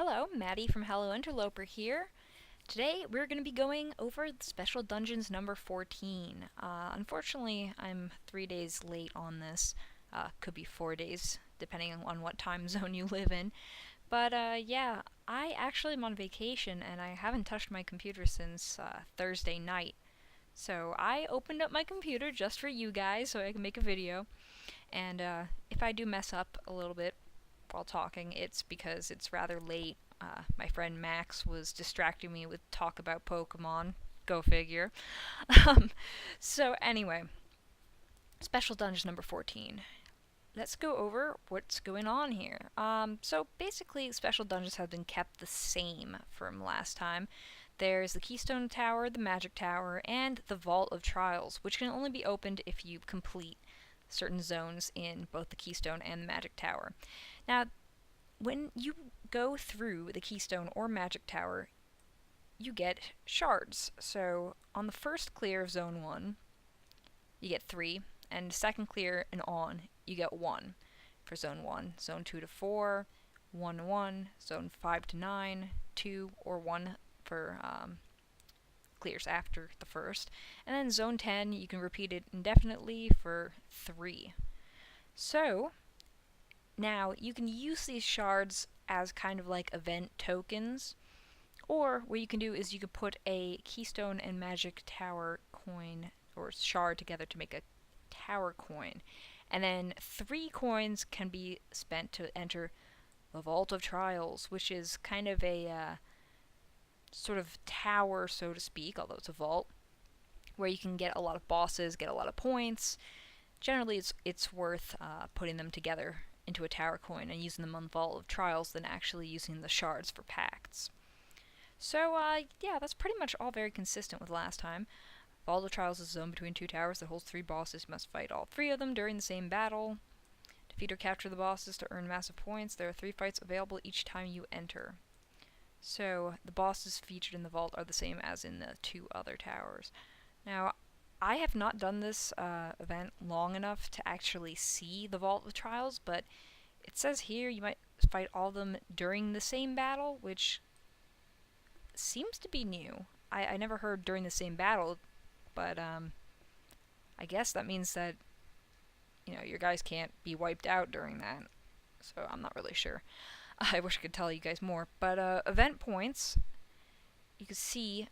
Hello, Maddie from Hello Interloper here. Today we're going to be going over Special Dungeons number 14. Unfortunately, I'm 3 days late on this. Could be 4 days, depending on what time zone you live in. But yeah, I actually am on vacation and I haven't touched my computer since Thursday night. So I opened up my computer just for you guys so I can make a video. And if I do mess up a little bit while talking, it's because it's rather late. My friend Max was distracting me with talk about Pokemon. Go figure. um, so anyway, Special Dungeon number 14. Let's go over what's going on here. So basically, Special Dungeons have been kept the same from last time. There's the Keystone Tower, the Magic Tower, and the Vault of Trials, which can only be opened if you complete certain zones in both the Keystone and the Magic Tower. Now, when you go through the Keystone or Magic Tower, you get shards. So on the first clear of Zone 1, you get 3, and second clear and on, you get 1 for Zone 1. Zone 2 to 4, 1 to 1, Zone 5 to 9, 2 or 1 for clears after the first. And then Zone 10, you can repeat it indefinitely for 3. So, now, you can use these shards as kind of like event tokens, or what you can do is you can put a Keystone and Magic Tower coin or shard together to make a tower coin. And then 3 coins can be spent to enter the Vault of Trials, which is kind of a sort of tower, so to speak, although it's a vault, where you can get a lot of bosses, get a lot of points. Generally, it's worth putting them together into a tower coin and using them on Vault of Trials than actually using the shards for pacts. So, yeah, that's pretty much all very consistent with last time. Vault of Trials is a zone between 2 towers that holds 3 bosses. You must fight all 3 of them during the same battle. Defeat or capture the bosses to earn massive points. There are 3 fights available each time you enter. So, the bosses featured in the vault are the same as in the 2 other towers. Now, I have not done this event long enough to actually see the Vault of Trials, but it says here you might fight all of them during the same battle, which seems to be new. I never heard during the same battle, but I guess that means that, your guys can't be wiped out during that, so I'm not really sure. I wish I could tell you guys more, but event points, you can see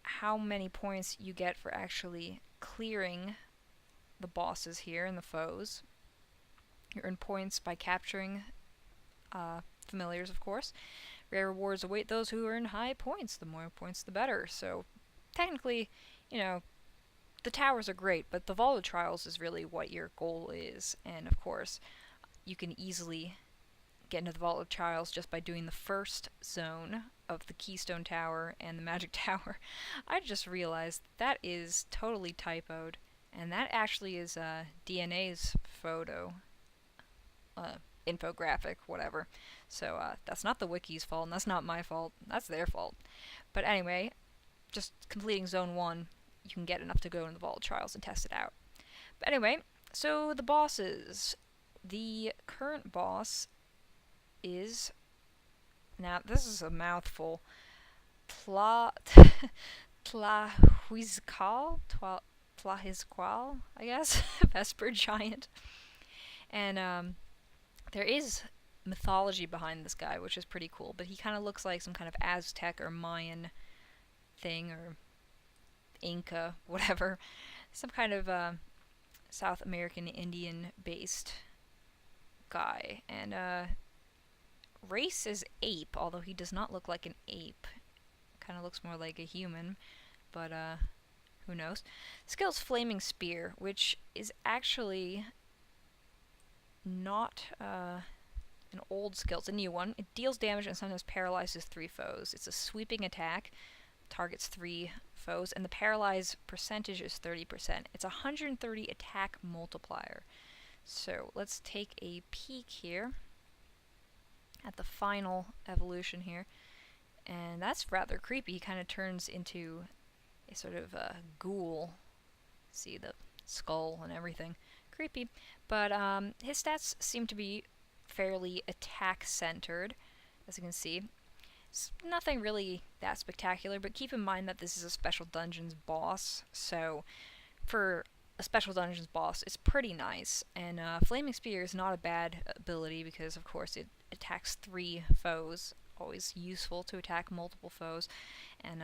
how many points you get for actually clearing the bosses here and the foes. You earn points by capturing familiars, of course. Rare rewards await those who earn high points. The more points, the better. So, technically, the towers are great, but the Vault of Trials is really what your goal is. And, of course, you can easily get into the Vault of Trials just by doing the first zone of the Keystone Tower and the Magic Tower. I just realized that is totally typoed, and that actually is DeNA's photo, infographic, whatever. So that's not the wiki's fault, and that's not my fault. That's their fault. But anyway, just completing Zone 1, you can get enough to go into the Vault of Trials and test it out. But anyway, so the bosses. The current boss is, now this is a mouthful, Tlahuizcal, I guess, Vesper Giant. And there is mythology behind this guy, which is pretty cool, but he kind of looks like some kind of Aztec or Mayan thing, or Inca, whatever. Some kind of South American Indian-based guy. And race is ape, although he does not look like an ape. Kind of looks more like a human, but who knows. Skill's Flaming Spear, which is actually not an old skill. It's a new one. It deals damage and sometimes paralyzes 3 foes. It's a sweeping attack, targets 3 foes, and the paralyze percentage is 30%. It's a 130 attack multiplier. So let's take a peek here at the final evolution here, and that's rather creepy. He kind of turns into a sort of ghoul. See the skull and everything. Creepy. But his stats seem to be fairly attack-centered, as you can see. It's nothing really that spectacular, but keep in mind that this is a Special Dungeons boss, so for a Special Dungeons boss, it's pretty nice. And Flaming Spear is not a bad ability because, of course, it attacks 3 foes. Always useful to attack multiple foes. And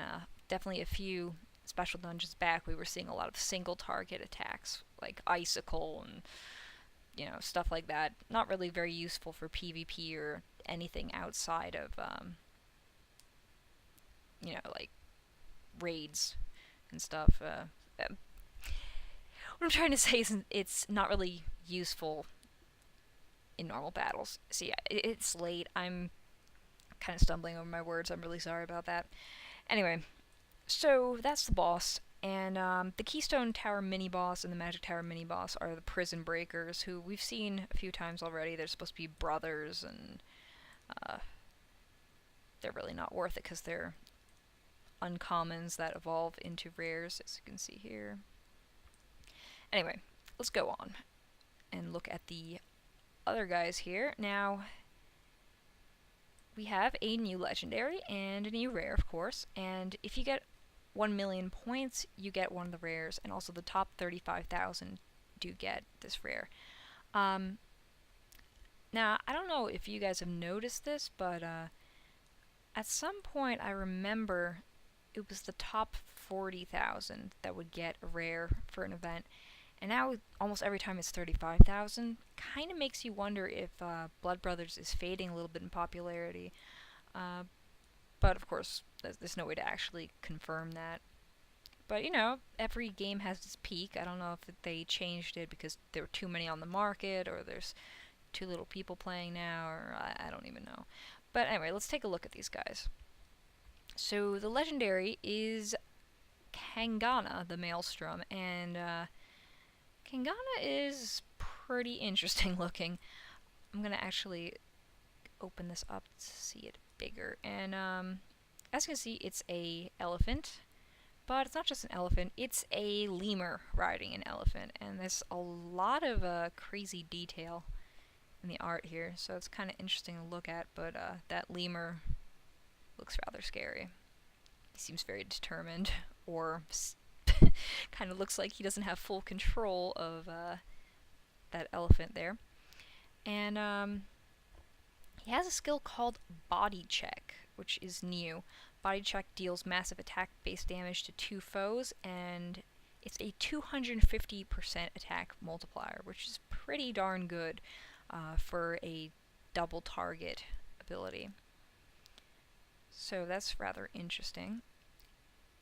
definitely a few Special Dungeons back, we were seeing a lot of single target attacks, like Icicle and stuff like that. Not really very useful for PvP or anything outside of like raids and stuff. What I'm trying to say is it's not really useful in normal battles. See, it's late. I'm kind of stumbling over my words. I'm really sorry about that. Anyway, so that's the boss. And the Keystone Tower mini-boss and the Magic Tower mini-boss are the Prison Breakers, who we've seen a few times already. They're supposed to be brothers, and they're really not worth it because they're uncommons that evolve into rares, as you can see here. Anyway, let's go on and look at the other guys here. Now, we have a new legendary and a new rare, of course, and if you get 1 million points, you get one of the rares, and also the top 35,000 do get this rare. Now, I don't know if you guys have noticed this, but at some point I remember it was the top 40,000 that would get a rare for an event, and now almost every time it's 35,000. Kind of makes you wonder if Blood Brothers is fading a little bit in popularity. But of course, there's no way to actually confirm that. But every game has its peak. I don't know if they changed it because there were too many on the market, or there's too little people playing now, or I don't even know. But anyway, let's take a look at these guys. So the legendary is Kangana, the Maelstrom, and Kangana is pretty interesting looking. I'm gonna actually open this up to see it bigger, and as you can see, it's a elephant, but it's not just an elephant, it's a lemur riding an elephant, and there's a lot of crazy detail in the art here, so it's kind of interesting to look at, but that lemur looks rather scary. He seems very determined, or kind of looks like he doesn't have full control of that elephant there. And he has a skill called Body Check, which is new. Body Check deals massive attack-based damage to 2 foes, and it's a 250% attack multiplier, which is pretty darn good for a double target ability. So that's rather interesting.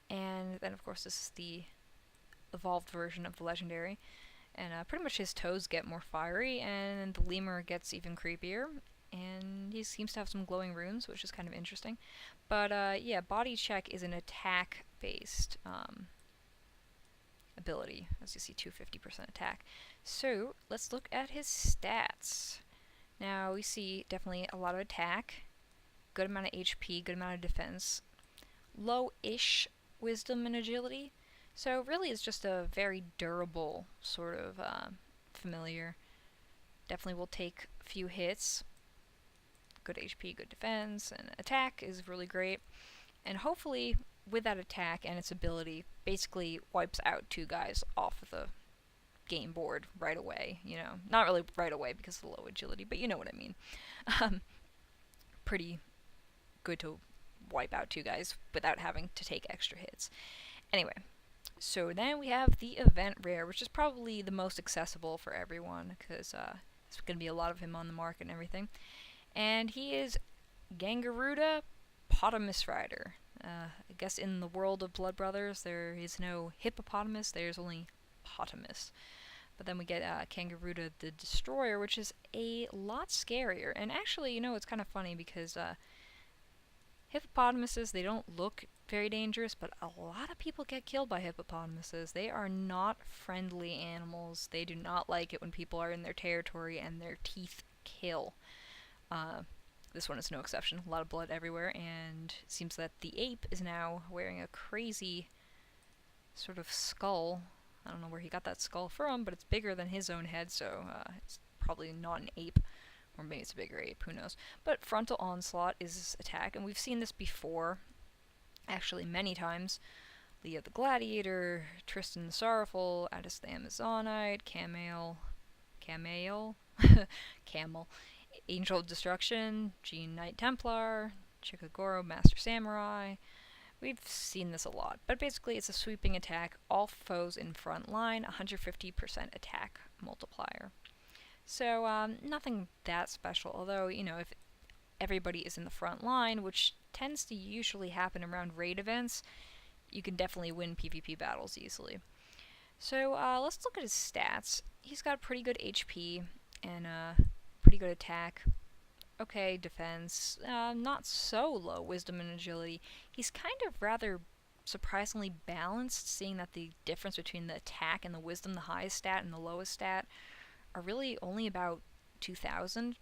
And then, of course, this is the evolved version of the legendary. And pretty much his toes get more fiery, and the lemur gets even creepier. And he seems to have some glowing runes, which is kind of interesting. But yeah, Body Check is an attack-based ability. As you see, 250% attack. So let's look at his stats. Now we see definitely a lot of attack, good amount of HP, good amount of defense, low-ish wisdom and agility. So really it's just a very durable sort of familiar. Definitely will take a few hits. Good HP, good defense, and attack is really great. And hopefully with that attack and its ability, basically wipes out 2 guys off of the game board right away. Not really right away because of the low agility, but you know what I mean. Pretty good to wipe out 2 guys without having to take extra hits. Anyway, so then we have the event rare, which is probably the most accessible for everyone because there's going to be a lot of him on the market and everything. And he is Gangaroota Potamus Rider. I guess in the world of Blood Brothers there is no hippopotamus, there's only potamus. But then we get Gangaroota the Destroyer, which is a lot scarier. And actually, it's kind of funny because hippopotamuses, they don't look very dangerous, but a lot of people get killed by hippopotamuses. They are not friendly animals. They do not like it when people are in their territory and their teeth kill. This one is no exception. A lot of blood everywhere, and it seems that the ape is now wearing a crazy sort of skull. I don't know where he got that skull from, but it's bigger than his own head, so it's probably not an ape, or maybe it's a bigger ape, who knows. But Frontal Onslaught is this attack, and we've seen this before, actually many times. Leah the Gladiator, Tristan the Sorrowful, Attis the Amazonite, Camel, Camel, Angel of Destruction, Jean Knight Templar, Chikagoro Master Samurai. We've seen this a lot, but basically it's a sweeping attack, all foes in front line, 150% attack multiplier. So, nothing that special, although, if everybody is in the front line, which tends to usually happen around raid events, you can definitely win PvP battles easily. So, let's look at his stats. He's got pretty good HP and pretty good attack. Okay, defense. Not so low wisdom and agility. He's kind of rather surprisingly balanced, seeing that the difference between the attack and the wisdom, the highest stat and the lowest stat, are really only about 2,000.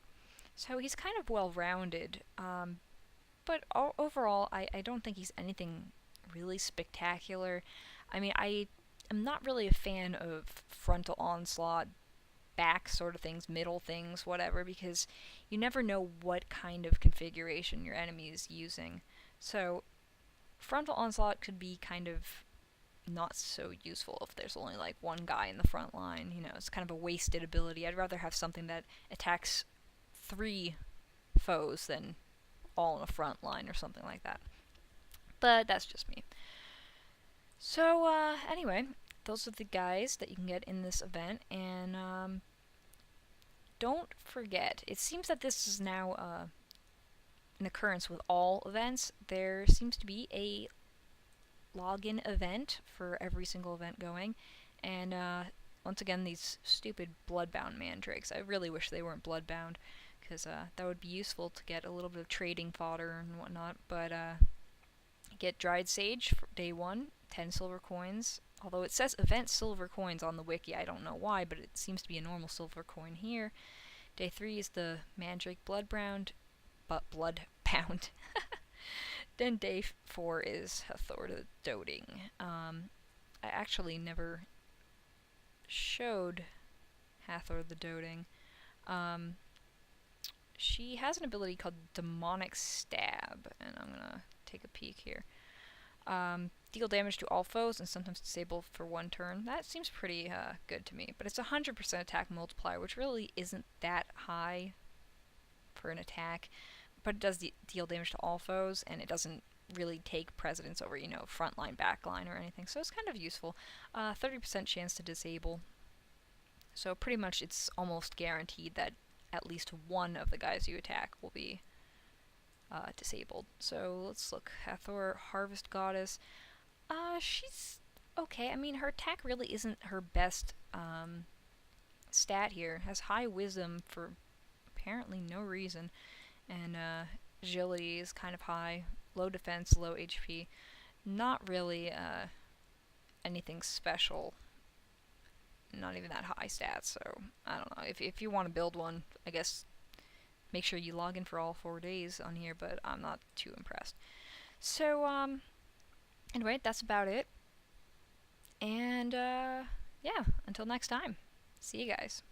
So he's kind of well-rounded. But overall, I don't think he's anything really spectacular. I mean, I am not really a fan of Frontal Onslaught, back sort of things, middle things, whatever, because you never know what kind of configuration your enemy is using. So, Frontal Onslaught could be kind of not so useful if there's only like one guy in the front line. It's kind of a wasted ability. I'd rather have something that attacks 3 foes than all in a front line or something like that. But that's just me. So, anyway, those are the guys that you can get in this event, and don't forget, it seems that this is now an occurrence with all events. There seems to be a login event for every single event going, and once again, these stupid bloodbound mandrakes. I really wish they weren't bloodbound, because that would be useful to get a little bit of trading fodder and whatnot, but get dried sage for day 1, 10 silver coins. Although it says event silver coins on the wiki, I don't know why, but it seems to be a normal silver coin here. Day 3 is the Mandrake Bloodbound. Then day 4 is Hathor the Doting. I actually never showed Hathor the Doting. She has an ability called Demonic Stab, and I'm gonna take a peek here. Deal damage to all foes and sometimes disable for 1 turn. That seems pretty good to me, but it's 100% attack multiplier, which really isn't that high for an attack, but it does deal damage to all foes, and it doesn't really take precedence over, frontline, backline, or anything, so it's kind of useful. 30% chance to disable, so pretty much it's almost guaranteed that at least one of the guys you attack will be disabled. So let's look. Hathor, Harvest Goddess. She's okay. I mean, her attack really isn't her best stat here. Has high wisdom for apparently no reason, and agility is kind of high. Low defense, low HP. Not really anything special. Not even that high stats. So I don't know. If you want to build one, I guess make sure you log in for all 4 days on here, but I'm not too impressed. So, anyway, that's about it. And, yeah, until next time. See you guys.